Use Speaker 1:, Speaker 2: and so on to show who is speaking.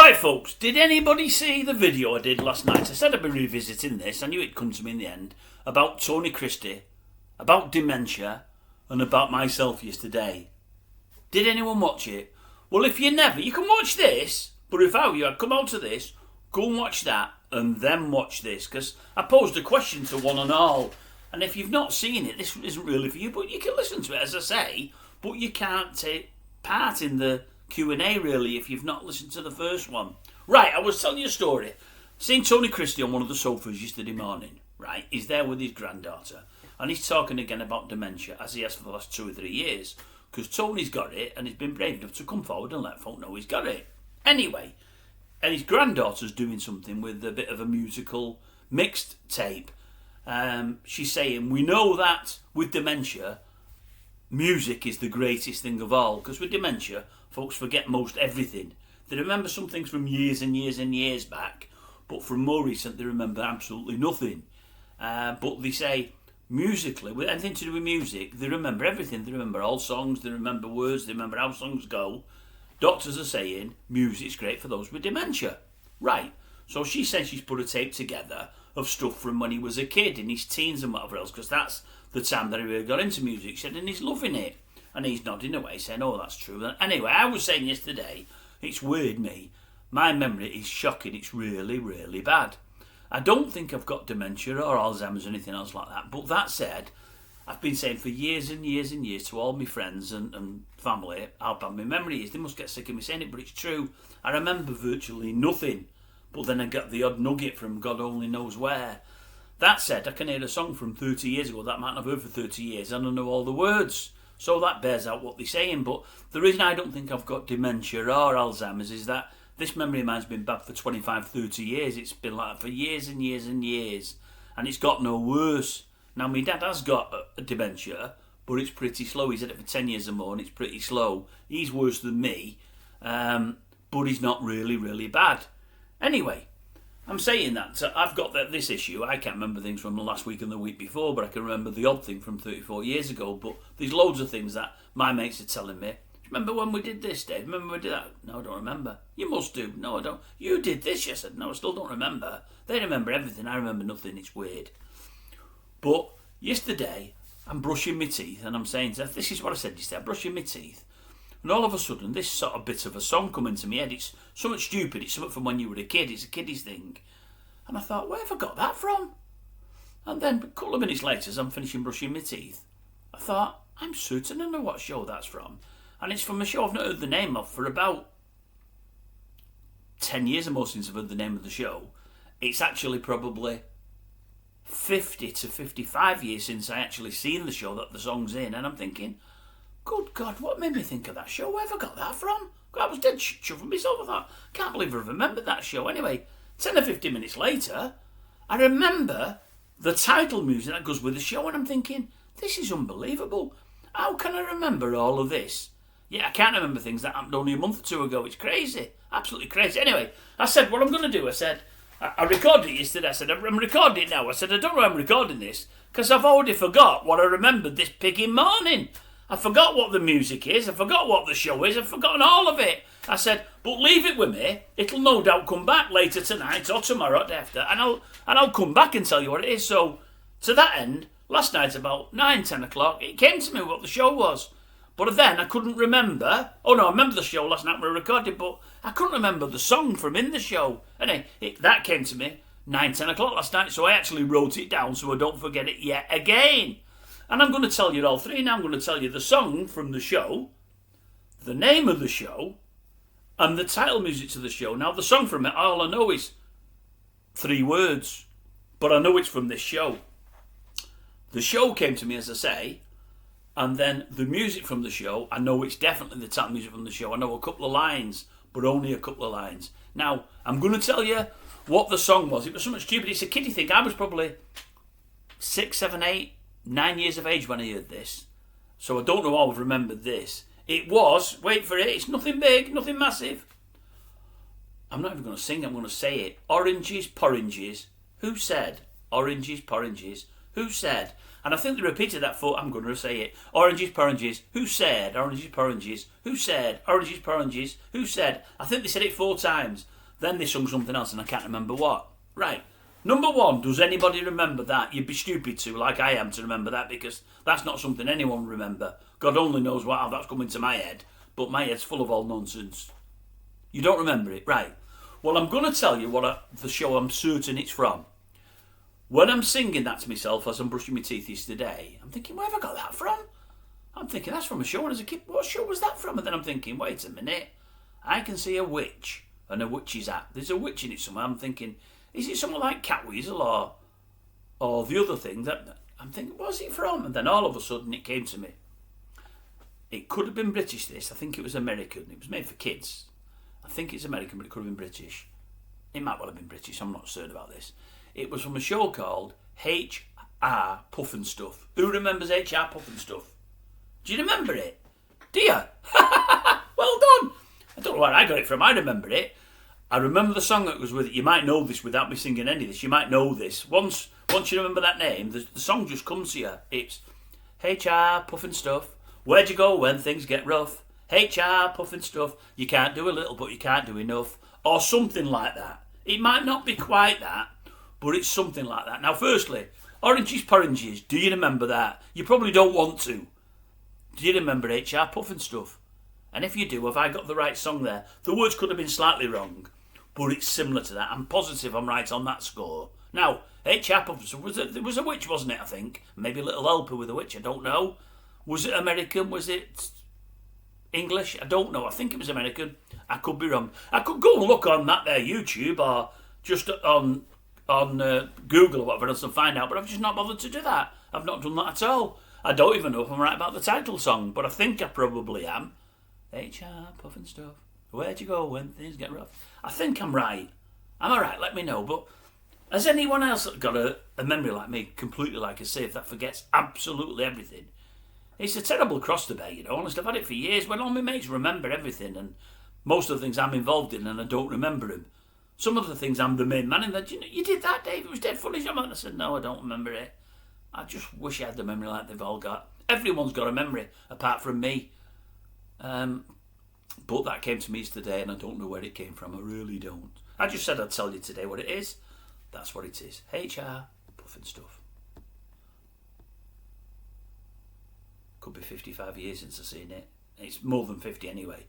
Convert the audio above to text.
Speaker 1: Right, folks, did anybody see the video I did last night? I said I'd be revisiting this. I knew it'd come to me in the end. About Tony Christie, about dementia, and about myself yesterday. Did anyone watch it? Well, if you never, you can watch this. But if I were you, I'd come out to this, go and watch that, and then watch this. Because I posed a question to one and all. And if you've not seen it, this isn't really for you. But you can listen to it, as I say. But you can't take part in the Q&A really if you've not listened to the first one. Right, I was telling you a story. Seen Tony Christie on one of the sofas yesterday morning. Right, he's there with his granddaughter. And he's talking again about dementia, as he has for the last 2 or 3 years. Because Tony's got it, and he's been brave enough to come forward and let folk know he's got it. Anyway, and his granddaughter's doing something with a bit of a musical mixed tape. She's saying, we know that with dementia, music is the greatest thing of all. Because with dementia, folks forget most everything. They remember some things from years and years and years back, but from more recent, they remember absolutely nothing. But they say, musically, with anything to do with music, they remember everything. They remember all songs, they remember words, they remember how songs go. Doctors are saying music's great for those with dementia. Right, so she says she's put a tape together of stuff from when he was a kid, in his teens and whatever else, because that's the time that he really got into music. She said, and he's loving it. And he's nodding away, saying, oh, that's true. And anyway, I was saying yesterday, it's weird, me. My memory is shocking. It's really, really bad. I don't think I've got dementia or Alzheimer's or anything else like that. But that said, I've been saying for years and years and years to all my friends and family how bad my memory is. They must get sick of me saying it, but it's true. I remember virtually nothing. But then I got the odd nugget from God only knows where. That said, I can hear a song from 30 years ago that I might not have heard for 30 years and I know all the words. So that bears out what they're saying. But the reason I don't think I've got dementia or Alzheimer's is that this memory of mine's been bad for 25, 30 years. It's been like that for years and years and years. And it's got no worse. Now, my dad has got a dementia, but it's pretty slow. He's had it for 10 years or more, and it's pretty slow. He's worse than me, but he's not really, really bad. Anyway, I'm saying that. So I've got this issue. I can't remember things from the last week and the week before, but I can remember the odd thing from 34 years ago. But there's loads of things that my mates are telling me. Remember when we did this, Dave? Remember when we did that? No, I don't remember. You must do. No, I don't. You did this, yes. No, I still don't remember. They remember everything. I remember nothing. It's weird. But yesterday, I'm brushing my teeth and I'm saying, this is what I said yesterday, I'm brushing my teeth. And all of a sudden, this sort of bit of a song come into my head. It's something stupid. It's something from when you were a kid. It's a kiddies thing. And I thought, where have I got that from? And then a couple of minutes later, as I'm finishing brushing my teeth, I thought, I'm certain I know what show that's from. And it's from a show I've not heard the name of for about 10 years or more since I've heard the name of the show. It's actually probably 50 to 55 years since I actually seen the show that the song's in. And I'm thinking, good God, what made me think of that show? Where have I got that from? I was dead chuffing myself. I thought, can't believe I remembered that show. Anyway, 10 or 15 minutes later, I remember the title music that goes with the show. And I'm thinking, this is unbelievable. How can I remember all of this? Yeah, I can't remember things that happened only a month or two ago. It's crazy. Absolutely crazy. Anyway, I said, what I'm going to do, I said, I recorded it yesterday. I said, I'm recording it now. I said, I don't know why I'm recording this because I've already forgot what I remembered this picking morning. I forgot what the music is. I forgot what the show is. I've forgotten all of it. I said, but leave it with me. It'll no doubt come back later tonight or tomorrow or after, and I'll come back and tell you what it is. So, to that end, last night about 9, 10 o'clock, it came to me what the show was. But then I couldn't remember. Oh no, I remember the show last night when I recorded, but I couldn't remember the song from in the show. Anyway, that came to me 9, 10 o'clock last night, so I actually wrote it down so I don't forget it yet again. And I'm going to tell you all three now. I'm going to tell you the song from the show, the name of the show, and the title music to the show. Now, the song from it, all I know is 3 words, but I know it's from this show. The show came to me, as I say, and then the music from the show, I know it's definitely the title music from the show. I know a couple of lines, but only a couple of lines. Now, I'm going to tell you what the song was. It was something stupid. It's a kiddie thing. I was probably 6, 7, 8, 9 years of age when I heard this. So I don't know how I've remembered this. It was, wait for it, it's nothing big, nothing massive. I'm not even going to sing, I'm going to say it. Oranges, porranges. Who said? Oranges, porranges. Who said? And I think they repeated that I'm going to say it. Oranges, porranges. Who said? Oranges, porranges. Who said? Oranges, porranges. Who said? I think they said it 4 times. Then they sung something else and I can't remember what. Right. Number one, does anybody remember that? You'd be stupid to, like I am, to remember that, because that's not something anyone will remember. God only knows how that's come into my head, but my head's full of all nonsense. You don't remember it? Right. Well, I'm going to tell you the show I'm certain it's from. When I'm singing that to myself as I'm brushing my teeth yesterday, I'm thinking, where have I got that from? I'm thinking, that's from a show when I was a kid. What show was that from? And then I'm thinking, wait a minute. I can see a witch and a witch's hat. There's a witch in it somewhere. I'm thinking, is it something like Catweasel or the other thing? That I'm thinking, what's it from? And then all of a sudden it came to me. It could have been British, this. I think it was American. It was made for kids. I think it's American, but it could have been British. It might well have been British. I'm not certain about this. It was from a show called H.R. Puff and Stuff. Who remembers H.R. Puff and Stuff? Do you remember it? Do you? Well done. I don't know where I got it from. I remember it. I remember the song that was with it. You might know this without me singing any of this. You might know this. Once you remember that name, the song just comes to you. It's H.R. Puff and Stuff. Where'd you go when things get rough? H.R. Puff and Stuff. You can't do a little, but you can't do enough. Or something like that. It might not be quite that, but it's something like that. Now, firstly, Oranges Porranges. Do you remember that? You probably don't want to. Do you remember H.R. Puff and Stuff? And if you do, have I got the right song there? The words could have been slightly wrong, but it's similar to that. I'm positive I'm right on that score. Now, H.R. Puff and Stuff, there was a witch, wasn't it, I think? Maybe a little helper with a witch, I don't know. Was it American? Was it English? I don't know. I think it was American. I could be wrong. I could go and look on that there YouTube or just on Google or whatever else and find out, but I've just not bothered to do that. I've not done that at all. I don't even know if I'm right about the title song, but I think I probably am. H.R. Puff and Stuff. Where'd you go when things get rough? I think I'm right. Am I right? Let me know. But has anyone else got a memory like me, completely like a sieve, that forgets absolutely everything? It's a terrible cross to bear, you know. Honestly, I've had it for years. When all my mates remember everything, and most of the things I'm involved in, and I don't remember them. Some of the things I'm the main man in. That you did that, Dave. It was dead funny. I said, no, I don't remember it. I just wish I had the memory like they've all got. Everyone's got a memory, apart from me. But that came to me today, and I don't know where it came from. I really don't. I just said I'd tell you today what it is. That's what it is. H.R. Puff and Stuff. Could be 55 years since I've seen it. It's more than 50 anyway.